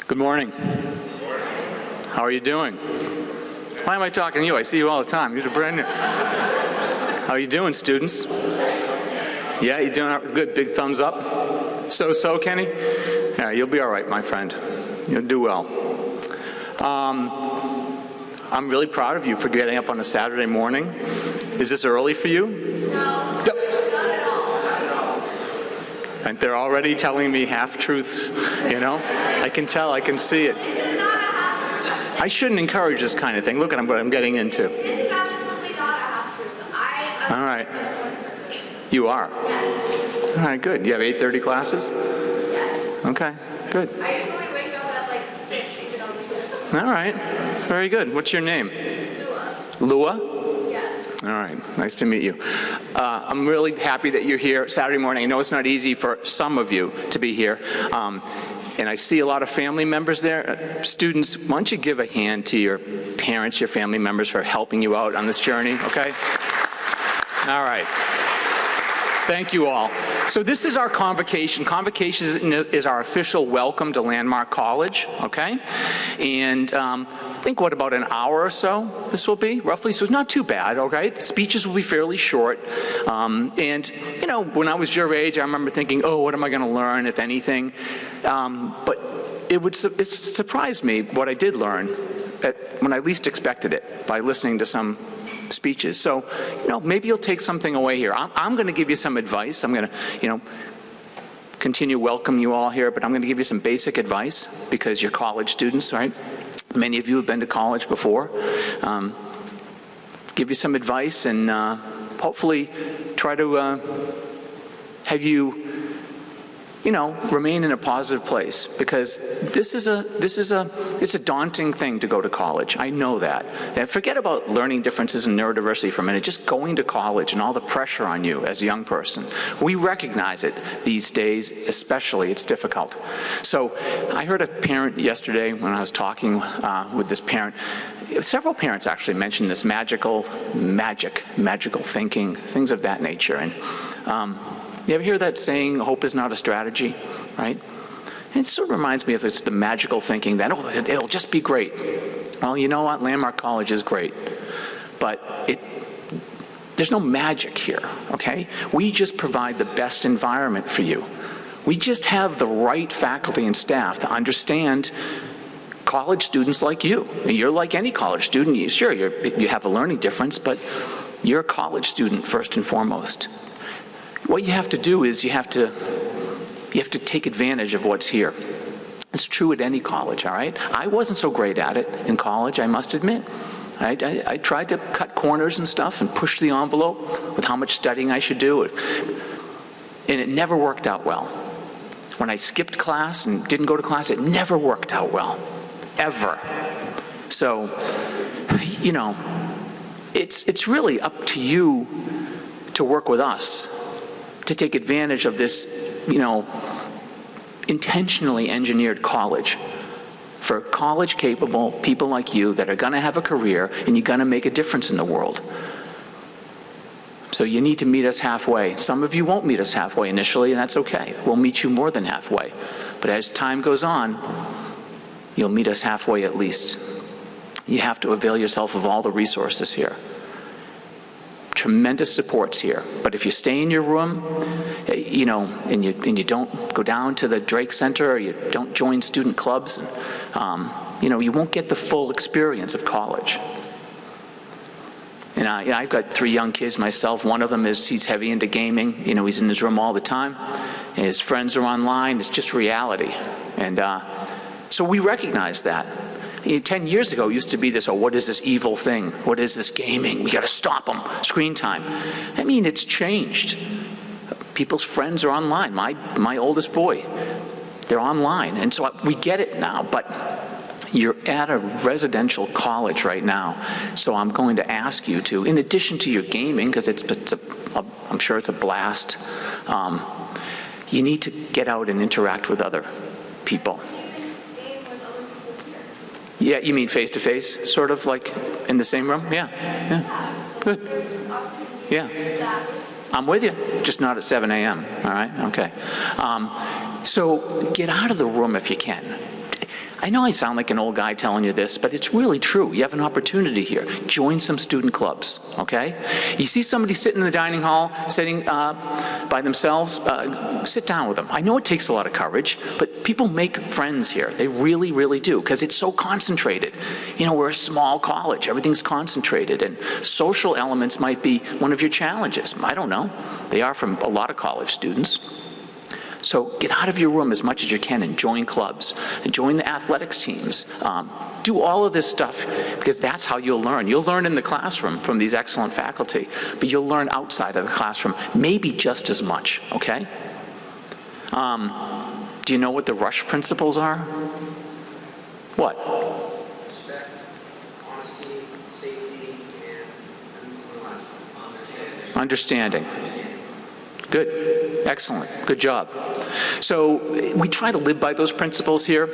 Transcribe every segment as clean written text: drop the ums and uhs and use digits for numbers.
Good morning. How are you doing? Why am I talking to you? I see you all the time. You're brand new. How are you doing, students? Yeah, you doing good? Big thumbs up? So, Kenny? Yeah, you'll be all right, my friend. You'll do well. I'm really proud of you for getting up on a Saturday morning. Is this early for you? No, not at all. And they're already telling me half-truths, you know? I can tell, I can see it. This is not a half-truth. I shouldn't encourage this kind of thing. Look at what I'm getting into. This is absolutely not a half-truth. All right. You are? Yes. All right, good. You have 8:30 classes? Yes. Okay, good. I usually wake up at like 6, even on the All right, very good. What's your name? Lua. Lua? Yes. All right, nice to meet you. I'm really happy that you're here Saturday morning. I know it's not easy for some of you to be here. And I see a lot of family members there. Students, why don't you give a hand to your parents, your family members for helping you out on this journey, okay? All right. Thank you all. So this is our convocation. Convocation is our official welcome to Landmark College, okay? And I think, what, about an hour or so this will be, roughly? So it's not too bad, okay? Speeches will be fairly short. And, you know, when I was your age, I remember thinking, oh, what am I going to learn, if anything? But it surprised me what I did learn when I least expected it, by listening to some speeches. So, you know, maybe you'll take something away here. I'm going to give you some advice. I'm going to, you know, continue welcome you all here, but I'm going to give you some basic advice because you're college students, right? Many of you have been to college before. Give you some advice and hopefully try to have you, you know, remain in a positive place, because it's a daunting thing to go to college. I know that. And forget about learning differences in neurodiversity for a minute. Just going to college and all the pressure on you as a young person. We recognize it these days, especially. It's difficult. So I heard a parent yesterday when I was talking with this parent. Several parents actually mentioned this magical thinking, things of that nature. And you ever hear that saying, hope is not a strategy, right? It sort of reminds me of it's the magical thinking that, oh, it'll just be great. Well, you know what? Landmark College is great, but there's no magic here, okay? We just provide the best environment for you. We just have the right faculty and staff to understand college students like you. You're like any college student. Sure, you have a learning difference, but you're a college student first and foremost. What you have to do is you have to take advantage of what's here. It's true at any college, all right? I wasn't so great at it in college, I must admit. I tried to cut corners and stuff and push the envelope with how much studying I should do. And it never worked out well. When I skipped class and didn't go to class, it never worked out well, ever. So, you know, it's really up to you to work with us to take advantage of this, you know, intentionally engineered college for college-capable people like you that are going to have a career and you're going to make a difference in the world. So you need to meet us halfway. Some of you won't meet us halfway initially, and that's okay. We'll meet you more than halfway. But as time goes on, you'll meet us halfway at least. You have to avail yourself of all the resources here. Tremendous supports here. But if you stay in your room, you know, and you don't go down to the Drake Center, or you don't join student clubs, you know, you won't get the full experience of college. And you know, I've got 3 young kids myself. One of them he's heavy into gaming. You know, he's in his room all the time. And his friends are online. It's just reality. And so we recognize that. 10 years ago, it used to be this, oh, what is this evil thing? What is this gaming? We got to stop them. Screen time. I mean, it's changed. People's friends are online. My oldest boy, they're online. And so we get it now, but you're at a residential college right now. So I'm going to ask you to, in addition to your gaming, because I'm sure it's a blast, you need to get out and interact with other people. Yeah, you mean face-to-face, sort of like in the same room? Yeah, good. Yeah, I'm with you, just not at 7 a.m., all right? Okay. So get out of the room if you can. I know I sound like an old guy telling you this, but it's really true. You have an opportunity here. Join some student clubs, okay? You see somebody sitting in the dining hall, sitting by themselves, sit down with them. I know it takes a lot of courage, but people make friends here. They really, really do, because it's so concentrated. You know, we're a small college. Everything's concentrated, and social elements might be one of your challenges. I don't know. They are from a lot of college students. So get out of your room as much as you can and join clubs, and join the athletics teams. Do all of this stuff, because that's how you'll learn. You'll learn in the classroom from these excellent faculty, but you'll learn outside of the classroom maybe just as much, okay? Do you know what the Rush principles are? What? Respect, honesty, safety, and something the last one. Understanding. Good. Excellent. Good job. So we try to live by those principles here.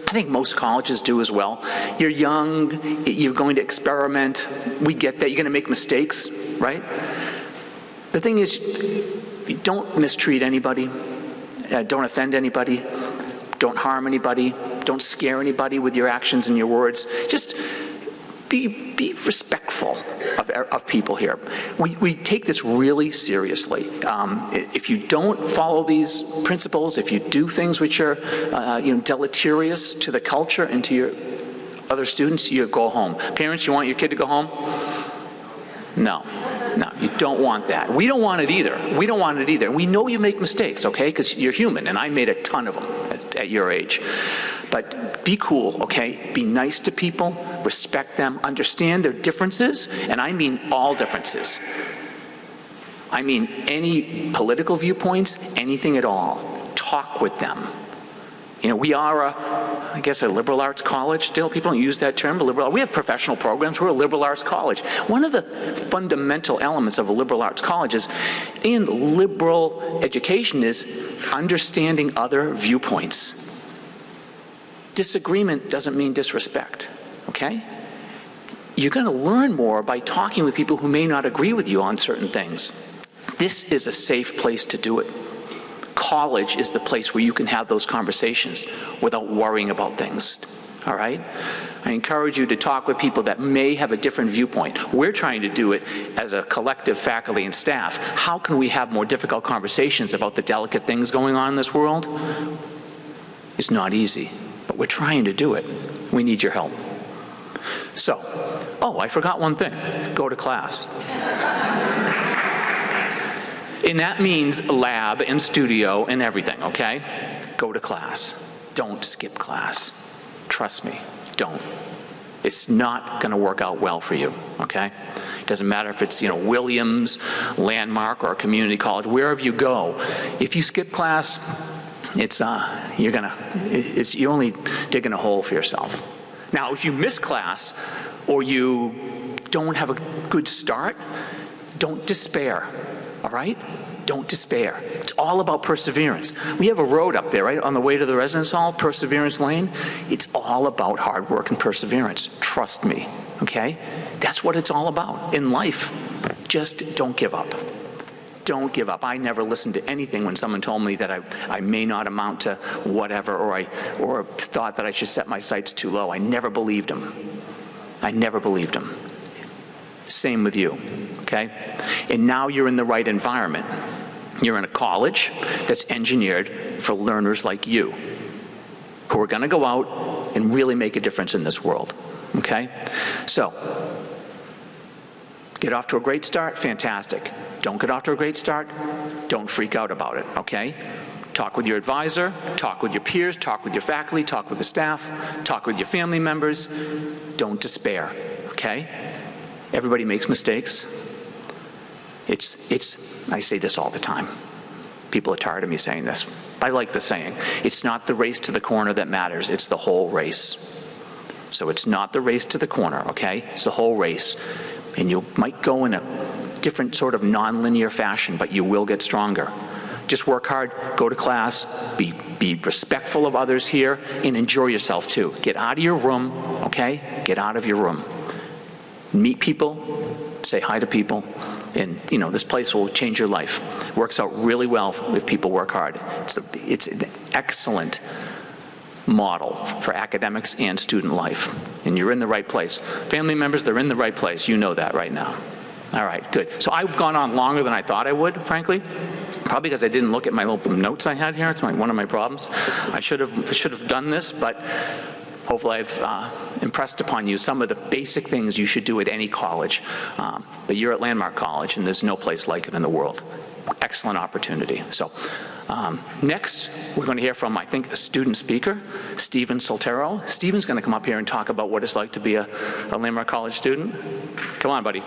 I think most colleges do as well. You're young, you're going to experiment. We get that. You're going to make mistakes, right? The thing is, don't mistreat anybody. Don't offend anybody. Don't harm anybody. Don't scare anybody with your actions and your words. Just be respectful of people here. We take this really seriously. If you don't follow these principles, if you do things which are deleterious to the culture and to your other students, you go home. Parents, you want your kid to go home? No, you don't want that. We don't want it either. We don't want it either. We know you make mistakes, okay? Because you're human, and I made a ton of them at your age. But be cool, okay? Be nice to people, respect them, understand their differences, and I mean all differences. I mean any political viewpoints, anything at all. Talk with them. You know, we are I guess a liberal arts college still. People don't use that term, but liberal. We have professional programs. We're a liberal arts college. One of the fundamental elements of a liberal arts college is, in liberal education, is understanding other viewpoints. Disagreement doesn't mean disrespect, okay? You're going to learn more by talking with people who may not agree with you on certain things. This is a safe place to do it. College is the place where you can have those conversations without worrying about things, all right? I encourage you to talk with people that may have a different viewpoint. We're trying to do it as a collective faculty and staff. How can we have more difficult conversations about the delicate things going on in this world? It's not easy, but we're trying to do it. We need your help. So, I forgot one thing. Go to class. And that means lab and studio and everything, okay? Go to class. Don't skip class. Trust me, don't. It's not going to work out well for you, okay? It doesn't matter if it's, Williams, Landmark, or a community college, wherever you go. If you skip class, you're only digging a hole for yourself. Now, if you miss class or you don't have a good start, don't despair, all right? Don't despair. It's all about perseverance. We have a road up there, right, on the way to the residence hall, Perseverance Lane. It's all about hard work and perseverance. Trust me, okay? That's what it's all about in life. Just don't give up. Don't give up. I never listened to anything when someone told me that I may not amount to whatever, or thought that I should set my sights too low. I never believed them. I never believed them. Same with you, okay? And now you're in the right environment. You're in a college that's engineered for learners like you, who are going to go out and really make a difference in this world, okay? So, get off to a great start, fantastic. Don't get off to a great start, don't freak out about it, okay? Talk with your advisor, talk with your peers, talk with your faculty, talk with the staff, talk with your family members. Don't despair, okay? Everybody makes mistakes. I say this all the time. People are tired of me saying this. I like the saying. It's not the race to the corner that matters, it's the whole race. So it's not the race to the corner, okay? It's the whole race. And you might go in a different sort of nonlinear fashion, but you will get stronger. Just work hard, go to class, be respectful of others here, and enjoy yourself too. Get out of your room, okay? Get out of your room. Meet people, say hi to people, and this place will change your life. Works out really well if people work hard. It's an excellent model for academics and student life. And you're in the right place. Family members, they're in the right place. You know that right now. All right, good. So I've gone on longer than I thought I would, frankly. Probably because I didn't look at my little notes I had here. It's one of my problems. I should have done this, but hopefully I've impressed upon you some of the basic things you should do at any college. But you're at Landmark College, and there's no place like it in the world. Excellent opportunity. So next, we're going to hear from, I think, a student speaker, Stephen Soltero. Stephen's going to come up here and talk about what it's like to be a Landmark College student. Come on, buddy.